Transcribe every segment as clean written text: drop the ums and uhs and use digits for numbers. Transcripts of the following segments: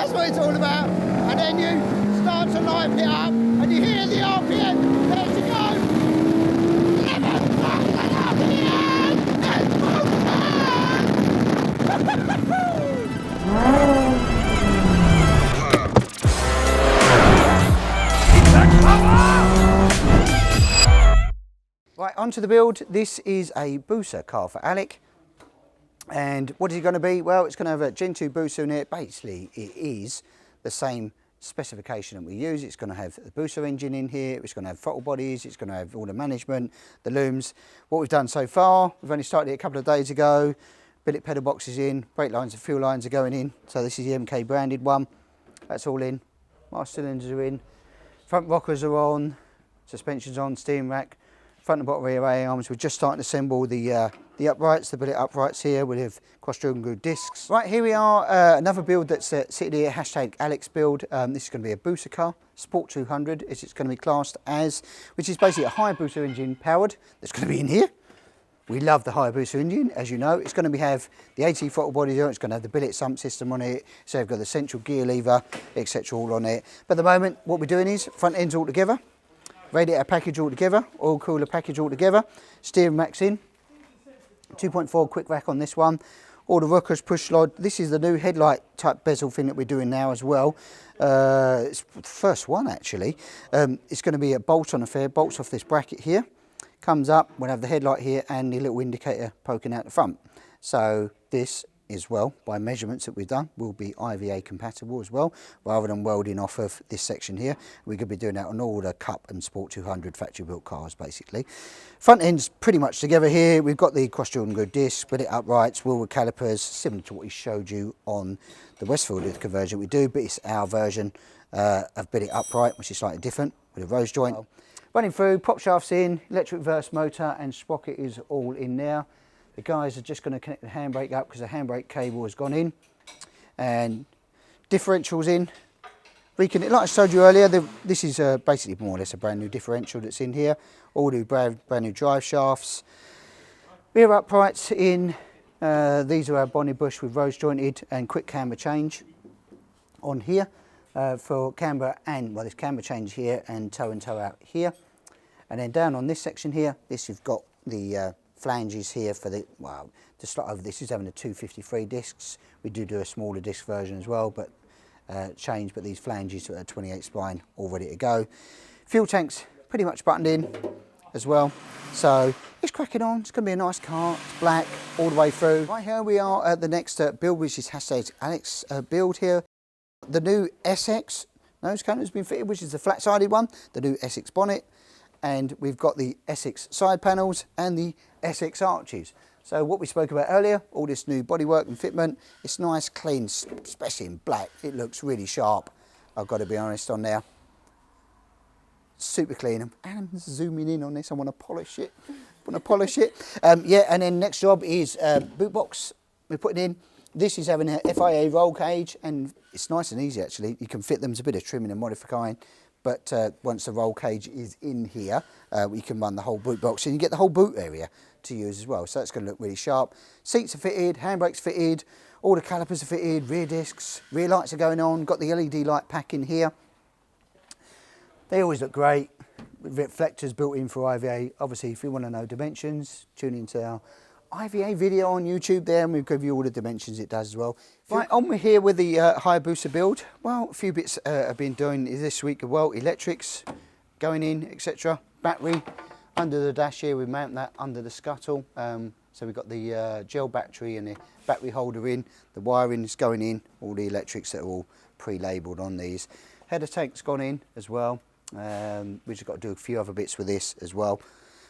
That's what it's all about. And then you start to liven it up, and you hear the RPM. There she goes. 11,000 RPM. Let's move Right, onto the build. This is a booster car for Alec. And what is it going to be? Well, it's going to have a Gen 2 booster in it. Basically, it is the same specification that we use. It's going to have the booster engine in here. It's going to have throttle bodies. It's going to have all the management, the looms. What we've done so far, we've only started it a couple of days ago. Billet pedal boxes in, brake lines and fuel lines are going in. So this is the MK branded one. That's all in. Master cylinders are in. Front rockers are on. Suspension's on, steering rack. Front and bottom rear A-arms. We're just starting to assemble the uprights, the billet uprights here. We'll have cross-driven groove discs. Right, here we are, another build that's sitting here, hashtag Alex build. This is going to be a booster car, Sport 200 is it's going to be classed as, which is basically a Hayabusa engine powered, that's going to be in here. We love the Hayabusa engine, as you know. It's going to have the 80 throttle body on it, it's going to have the billet sump system on it, so you've got the central gear lever, etc. all on it. But at the moment, what we're doing is, front ends all together, radiator package all together, oil cooler package all together, steering rack's in, 2.4 quick rack on this one, all the rockers, push slide. This is the new headlight type bezel thing that we're doing now as well. It's the first one actually. It's going to be a bolt on affair, bolts off this bracket here, comes up, we'll have the headlight here and the little indicator poking out the front. So this as well, by measurements that we've done, will be IVA compatible as well, rather than welding off of this section here. We could be doing that on all the Cup and Sport 200 factory built cars basically. Front end's pretty much together here. We've got the cross-driven groove disc, billet uprights, wheel with calipers, similar to what we showed you on the Westfield conversion we do, but it's our version of billet upright, which is slightly different with a rose joint. Running through, prop shafts in, electric reverse motor and sprocket is all in there. The guys are just going to connect the handbrake up because the handbrake cable has gone in. And differentials in. Like I showed you earlier, this is basically more or less a brand new differential that's in here. All new brand new drive shafts. Rear uprights in. These are our Bonnie Bush with rose jointed and quick camber change on here for camber and, well, there's camber change here and toe and toe out here. And then down on this section here, you've got the flanges here for the, well, to start over, this is having the 253 discs. We do a smaller disc version as well, but change, but these flanges are 28 spline all ready to go. Fuel tank's pretty much buttoned in as well. So it's cracking on, it's going to be a nice car, it's black all the way through. Right, here we are at the next build, which is hashtag Alex build here. The new Essex nose cone has been fitted, which is the flat-sided one, the new Essex bonnet. And we've got the Essex side panels and the Essex arches. So what we spoke about earlier, all this new bodywork and fitment, it's nice, clean, especially in black. It looks really sharp, I've got to be honest on there. Super clean. And I'm zooming in on this, I want to polish it. Yeah, and then next job is boot box we're putting in. This is having a FIA roll cage, and it's nice and easy actually. You can fit them, there's a bit of trimming and modifying. But once the roll cage is in here, we can run the whole boot box and you get the whole boot area to use as well. So that's going to look really sharp. Seats are fitted, handbrakes fitted, all the calipers are fitted, rear discs, rear lights are going on, got the LED light pack in here. They always look great. Reflectors built in for IVA. Obviously, if you want to know dimensions, tune into our IVA video on YouTube there and we'll give you all the dimensions it does as well. Right, on we're here with the Hayabusa build. Well, a few bits I've been doing this week as well. Electrics going in, etc. Battery under the dash here, we mount that under the scuttle. So we've got the gel battery and the battery holder in. The wiring is going in, all the electrics that are all pre-labelled on these. Header tank's gone in as well. We've just got to do a few other bits with this as well.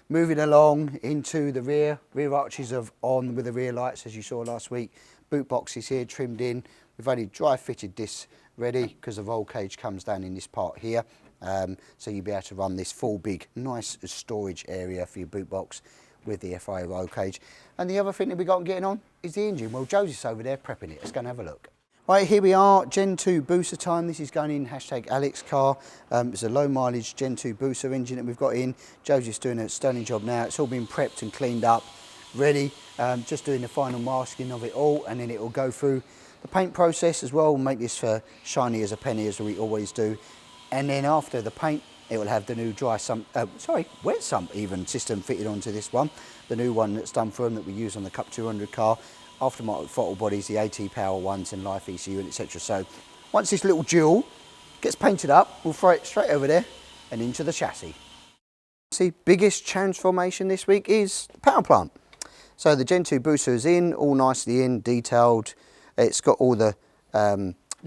Moving along into the rear arches are on with the rear lights as you saw last week. Boot boxes here trimmed in. We've only dry fitted this ready because the roll cage comes down in this part here. So you'll be able to run this full big nice storage area for your boot box with the FIA roll cage. And the other thing that we've got getting on is the engine. Well, Josie's over there prepping it. Let's go and have a look. Right, here we are, Gen 2 booster time. This is going in hashtag Alex car. It's a low mileage Gen 2 booster engine that we've got in. Josie's doing a stunning job now. It's all been prepped and cleaned up, ready. Just doing the final masking of it all, and then it will go through The paint process as well will make this shiny as a penny, as we always do. And then after the paint, it will have the new wet sump even system fitted onto this one. The new one that's done for them that we use on the Cup 200 car. Aftermarket throttle bodies, the AT power ones and life ECU and etc. So once this little dual gets painted up, we'll throw it straight over there and into the chassis. See, biggest transformation this week is the power plant. So the Gen 2 booster is in, all nicely in, detailed. It's got all the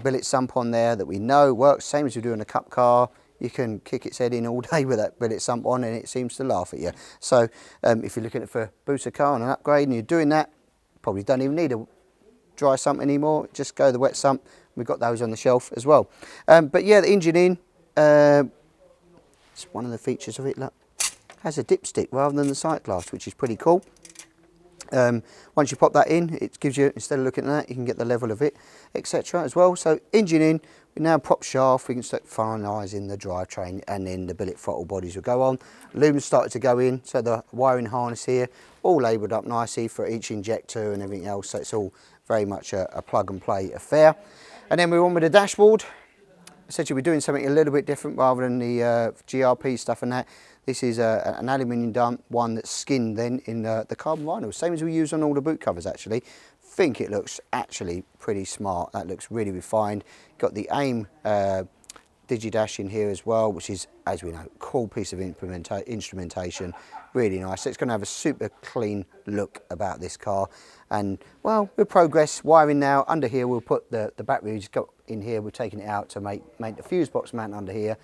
billet sump on there that we know works, same as you do in a Cup car. You can kick its head in all day with that billet sump on and it seems to laugh at you. So if you're looking for a booster car and an upgrade and you're doing that, probably don't even need a dry sump anymore, just go the wet sump. We've got those on the shelf as well. But yeah, the engine in, it's one of the features of it, look, has a dipstick rather than the sight glass, which is pretty cool. Once you pop that in, it gives you, instead of looking at that, you can get the level of it, etc. as well. So engine in, we now prop shaft, we can start finalising the drivetrain, and then the billet throttle bodies will go on. Looms started to go in, so the wiring harness here, all labelled up nicely for each injector and everything else, so it's all very much a plug and play affair. And then we're on with the dashboard. Essentially we're doing something a little bit different rather than the GRP stuff and that. This is an aluminium dump, one that's skinned then in the carbon vinyl, same as we use on all the boot covers actually. Think it looks actually pretty smart. That looks really refined. Got the AIM Digidash in here as well, which is, as we know, a cool piece of instrumentation, really nice. So it's going to have a super clean look about this car. And well, with progress, wiring now, under here we'll put the batteries got in here, we're taking it out to make the fuse box mount under here.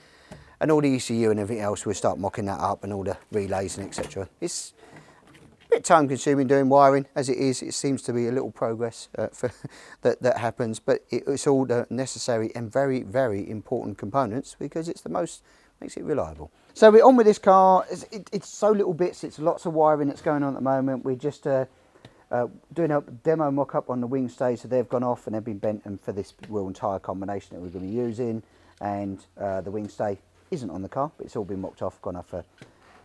And all the ECU and everything else, we'll start mocking that up and all the relays and etc. It's a bit time consuming doing wiring as it is. It seems to be a little progress that happens, but it's all the necessary and very, very important components because it's the most, makes it reliable. So we're on with this car. It's so little bits, it's lots of wiring that's going on at the moment. We're just doing a demo mock-up on the wing stage, so they've gone off and they've been bent and for this wheel and tyre combination that we're going to be using, and the wing stay isn't on the car, but it's all been mocked off, gone off for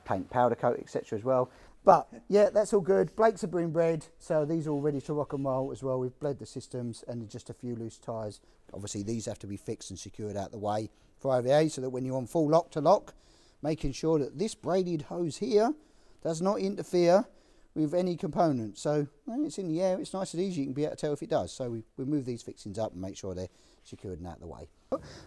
paint, powder coat, etc. as well. But yeah, that's all good. Brakes have been bred, so these are all ready to rock and roll as well. We've bled the systems and just a few loose tyres. Obviously these have to be fixed and secured out the way for OVA, so that when you're on full lock to lock, making sure that this braided hose here does not interfere with any component. So when it's in the air, it's nice and easy, you can be able to tell if it does. So we move these fixings up and make sure they're secured and out of the way.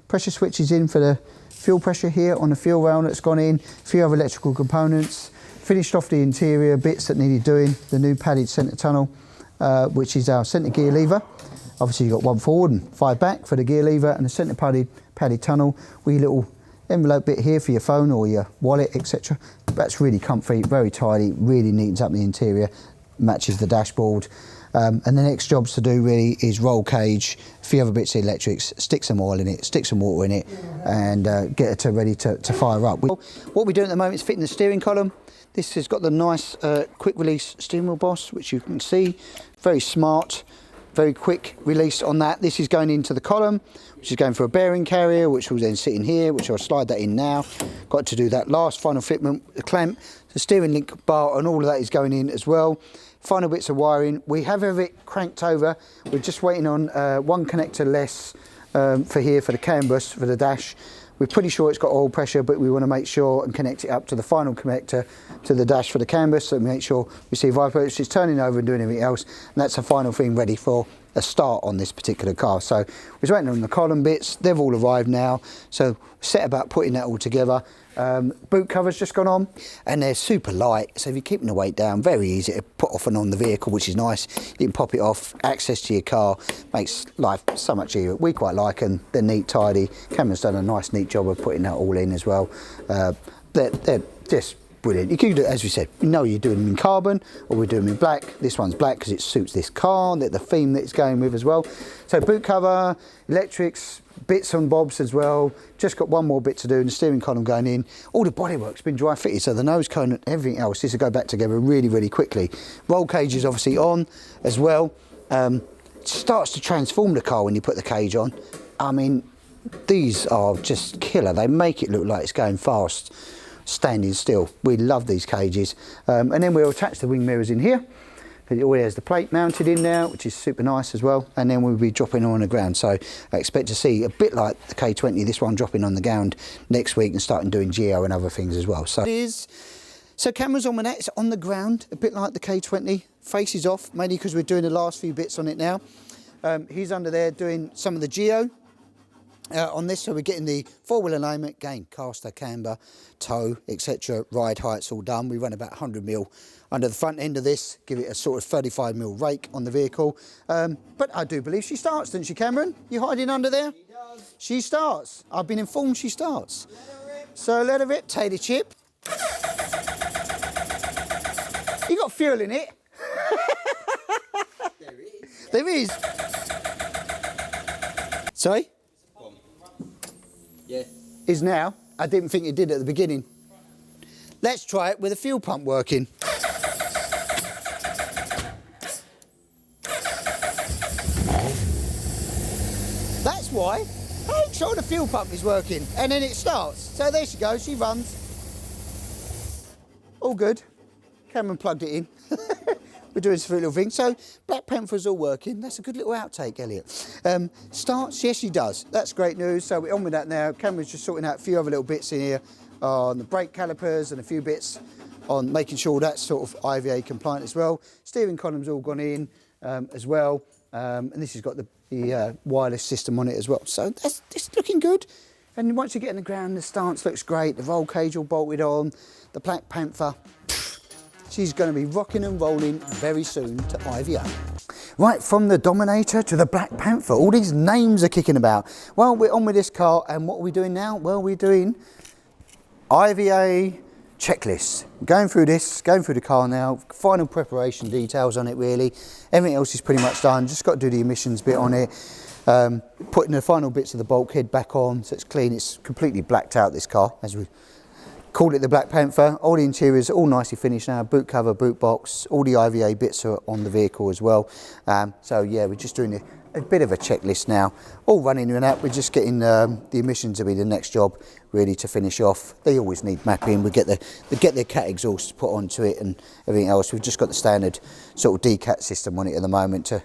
Pressure switches in for the fuel pressure here on the fuel rail that's gone in, a few other electrical components, finished off the interior bits that needed doing, the new padded centre tunnel, which is our centre gear lever. Obviously you've got 1 forward and 5 back for the gear lever, and the centre padded tunnel, wee little envelope bit here for your phone or your wallet, etc. That's really comfy, very tidy, really neatens up the interior, matches the dashboard. And the next jobs to do really is roll cage, a few other bits of electrics, stick some oil in it, stick some water in it, and get it ready to fire up. What we're doing at the moment is fitting the steering column. This has got the nice quick release steering wheel boss, which you can see, very smart, very quick release on that. This is going into the column, which is going for a bearing carrier, which will then sit in here, which I'll slide that in now. Got to do that last final fitment, the clamp, the steering link bar, and all of that is going in as well. Final bits of wiring. We have it cranked over. We're just waiting on one connector less for here for the CAN bus for the dash. We're pretty sure it's got oil pressure, but we want to make sure and connect it up to the final connector to the dash for the CAN bus, so we make sure we see vibration. It's turning over and doing everything else, and that's the final thing ready for a start on this particular car. So we're waiting on the column bits. They've all arrived now, so set about putting that all together. Boot cover's just gone on, and they're super light, so if you're keeping the weight down, very easy to put off and on the vehicle, which is nice. You can pop it off, access to your car, makes life so much easier. We quite like them, they're neat, tidy. Cameron's done a nice neat job of putting that all in as well. They're just brilliant. You can do it, as we said, you know you're doing them in carbon or we're doing them in black. This one's black because it suits this car, the theme that it's going with as well. So boot cover, electrics, bits and bobs as well. Just got one more bit to do, and the steering column going in. All the bodywork's been dry fitted, so the nose cone and everything else, this will go back together really, really quickly. Roll cage is obviously on as well. It starts to transform the car when you put the cage on. I mean, these are just killer. They make it look like it's going fast, standing still. We love these cages. And then we'll attach the wing mirrors in here. It already has the plate mounted in now, which is super nice as well. And then we'll be dropping on the ground. So I expect to see a bit like the K20, this one dropping on the ground next week and starting doing geo and other things as well. So it is. So camera's on with that, it's on the ground, a bit like the K20. Face is off, mainly because we're doing the last few bits on it now. He's under there doing some of the geo on this, so we're getting the four-wheel alignment, again, caster, camber, toe, etc. Ride height's all done. We run about 100mm under the front end of this, give it a sort of 35mm rake on the vehicle. But I do believe she starts, doesn't she, Cameron? You hiding under there? She does. She starts. I've been informed she starts. Let her rip. So let her rip, tater chip. You got fuel in it. There is. There is. Sorry? Yeah. Is now. I didn't think it did at the beginning. Let's try it with a fuel pump working. That's why. Make sure the fuel pump is working. And then it starts. So there she goes, she runs. All good. Cameron plugged it in. We're doing some little things. So Black Panther's all working. That's a good little outtake, Elliot. Starts, yes, she does. That's great news. So we're on with that now. Cameron's just sorting out a few other little bits in here on the brake calipers and a few bits on making sure that's sort of IVA compliant as well. Steering column's all gone in as well. And this has got the wireless system on it as well. So it's looking good. And once you get in the ground, the stance looks great. The roll cage all bolted on. The Black Panther. She's going to be rocking and rolling very soon to IVA. Right, from the Dominator to the Black Panther, all these names are kicking about. Well, we're on with this car, and what are we doing now? Well, we're doing IVA checklists. Going through this, going through the car now, final preparation details on it really. Everything else is pretty much done, just got to do the emissions bit on it. Putting the final bits of the bulkhead back on, so it's clean, it's completely blacked out, this car, as we called it the Black Panther. All the interiors all nicely finished now, boot cover, boot box, all the IVA bits are on the vehicle as well. So yeah, we're just doing a bit of a checklist now, all running in and out. We're just getting the emissions to be the next job really to finish off. They always need mapping. We get the cat exhaust put onto it and everything else. We've just got the standard sort of decat system on it at the moment to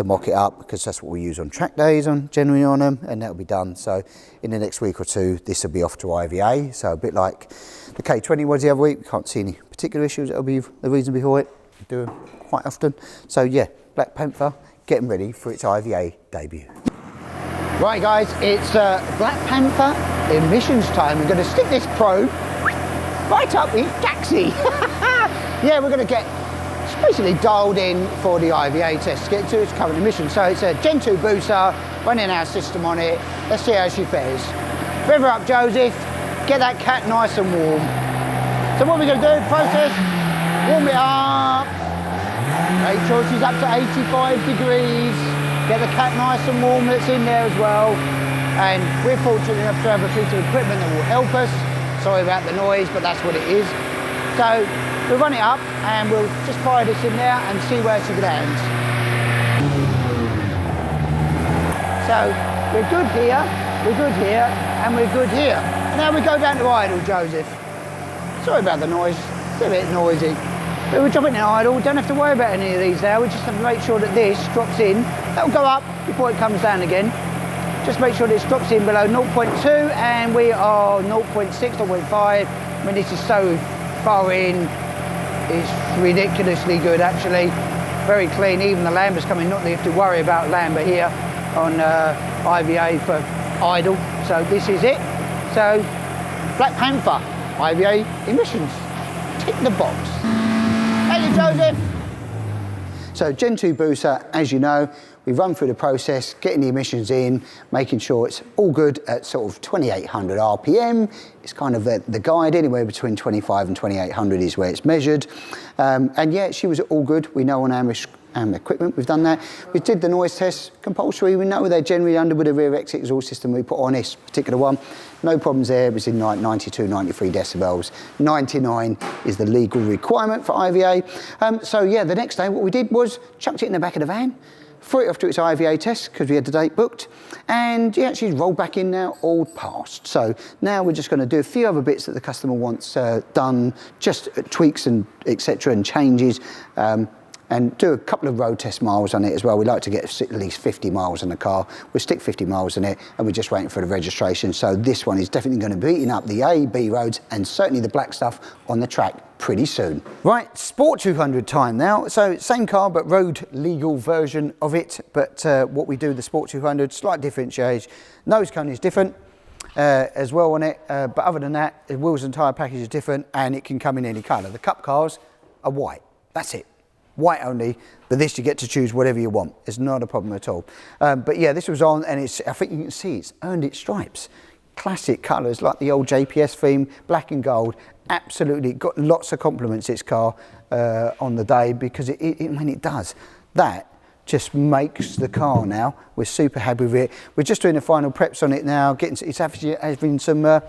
mock it up, because that's what we use on track days generally on them, and that'll be done. So in the next week or two, this will be off to IVA. So a bit like the K20 was the other week. We can't see any particular issues. That'll be the reason behind it. We do it quite often. So yeah, Black Panther getting ready for its IVA debut. Right guys, it's Black Panther emissions time. We're going to stick this probe right up his taxi. Yeah, we're going to get basically dialed in for the IVA test to get to its current emissions. So it's a Gen 2 booster, running our system on it. Let's see how she fares. Rev her up, Joseph. Get that cat nice and warm. So what we're going to do, process, warm it up. Make sure she's up to 85 degrees. Get the cat nice and warm that's in there as well. And we're fortunate enough to have a piece of equipment that will help us. Sorry about the noise, but that's what it is. So we'll run it up and we'll just fire this in there and see where she lands. So we're good here, and we're good here. Now we go down to idle, Joseph. Sorry about the noise, it's a bit noisy. But we're dropping in idle, don't have to worry about any of these now. We just have to make sure that this drops in. That'll go up before it comes down again. Just make sure this drops in below 0.2 and we are 0.6, 0.5. I mean, this is so far in. It's ridiculously good actually, very clean. Even the Lambert's coming, not that you have to worry about Lambert here on IVA for idle. So this is it. So Black Panther, IVA emissions, tick the box. Thank you, Joseph. So Gen 2 booster, as you know, we run through the process, getting the emissions in, making sure it's all good at sort of 2800 RPM. It's kind of the guide, anywhere between 25 and 2800 is where it's measured. And yeah, she was all good. We know on our equipment, we've done that. We did the noise test, compulsory. We know they're generally under with the rear exit exhaust system we put on this particular one. No problems there, it was in like 92, 93 decibels. 99 is the legal requirement for IVA. So yeah, the next day what we did was chucked it in the back of the van, threw it off to its IVA test because we had the date booked, and yeah, she's rolled back in now, all passed. So now we're just going to do a few other bits that the customer wants done, just tweaks and etc. and changes. and do a couple of road test miles on it as well. We like to get at least 50 miles in the car. We'll stick 50 miles in it, and we're just waiting for the registration. So this one is definitely going to be beating up the A, B roads, and certainly the black stuff on the track pretty soon. Right, Sport 200 time now. So same car, but road legal version of it. But what we do, the Sport 200, slight differentiation. Nose cone is different as well on it. But other than that, the wheels and tyre package is different, and it can come in any colour. The Cup cars are white. That's it. White only, but this you get to choose whatever you want. It's not a problem at all. But yeah, this was on, and it's, I think you can see it's earned its stripes. Classic colours like the old JPS theme, black and gold. Absolutely got lots of compliments, this car, on the day, because when it does that, just makes the car now. We're super happy with it. We're just doing the final preps on it now. It's having some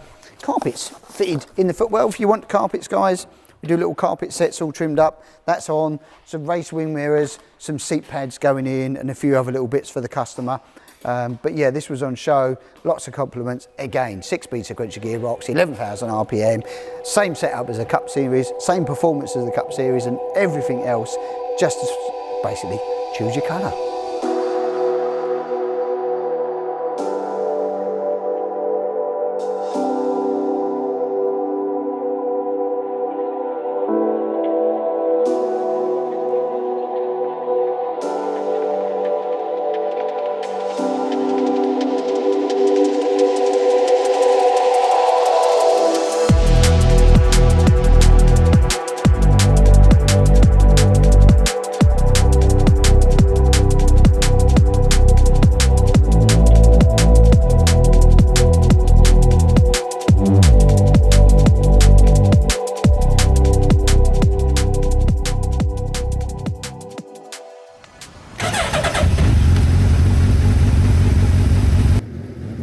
carpets fitted in the footwell. If you want carpets, guys, we do little carpet sets all trimmed up. That's on. Some race wing mirrors, some seat pads going in, and a few other little bits for the customer. But yeah, this was on show. Lots of compliments. Again, 6-speed sequential gearbox, 11,000 RPM, same setup as the Cup Series, same performance as the Cup Series, and everything else. Just as basically choose your colour.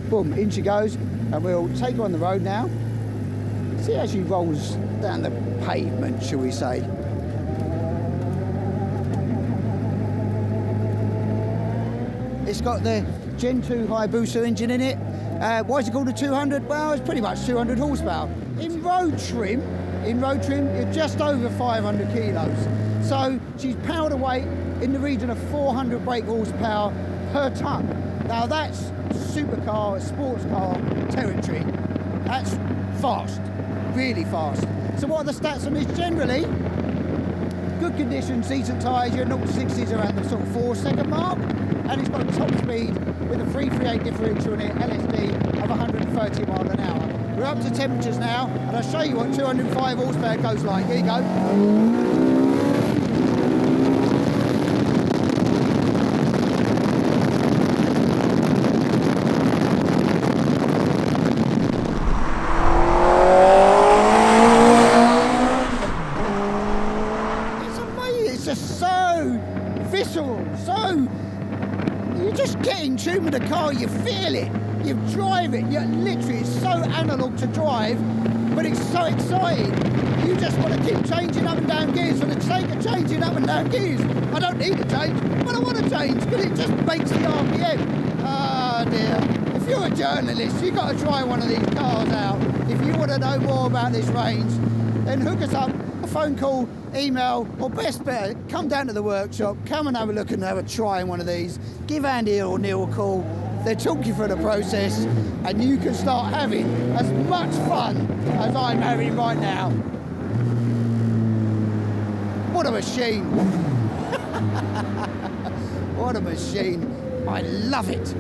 Boom, in she goes, and we'll take her on the road now. See how she rolls down the pavement, shall we say. It's got the Gen 2 Hayabusa engine in it. Why is it called a 200? Well, it's pretty much 200 horsepower. In road trim, you're just over 500 kilos. So she's powered away in the region of 400 brake horsepower per tonne. Now that's supercar, sports car territory. That's fast, really fast. So what are the stats on this generally? Good condition, decent tyres, your 0 to 60s around the sort of 4-second mark, and it's got a top speed with a 338 differential in it, LSD of 130 mile an hour. We're up to temperatures now, and I'll show you what 205 horsepower goes like. Here you go. In tune with the car, you feel it, you drive it, you're literally, it's so analog to drive, but it's so exciting. You just want to keep changing up and down gears for the sake of changing up and down gears. I don't need to change, but I want to change because it just makes the RPM. Ah dear. If you're a journalist, you've got to try one of these cars out. If you want to know more about this range, then hook us up, a phone call, email, or best bet, come down to the workshop, come and have a look and have a try in one of these. Give Andy or Neil a call. They'll talk you through the process, and you can start having as much fun as I'm having right now. What a machine. What a machine. I love it.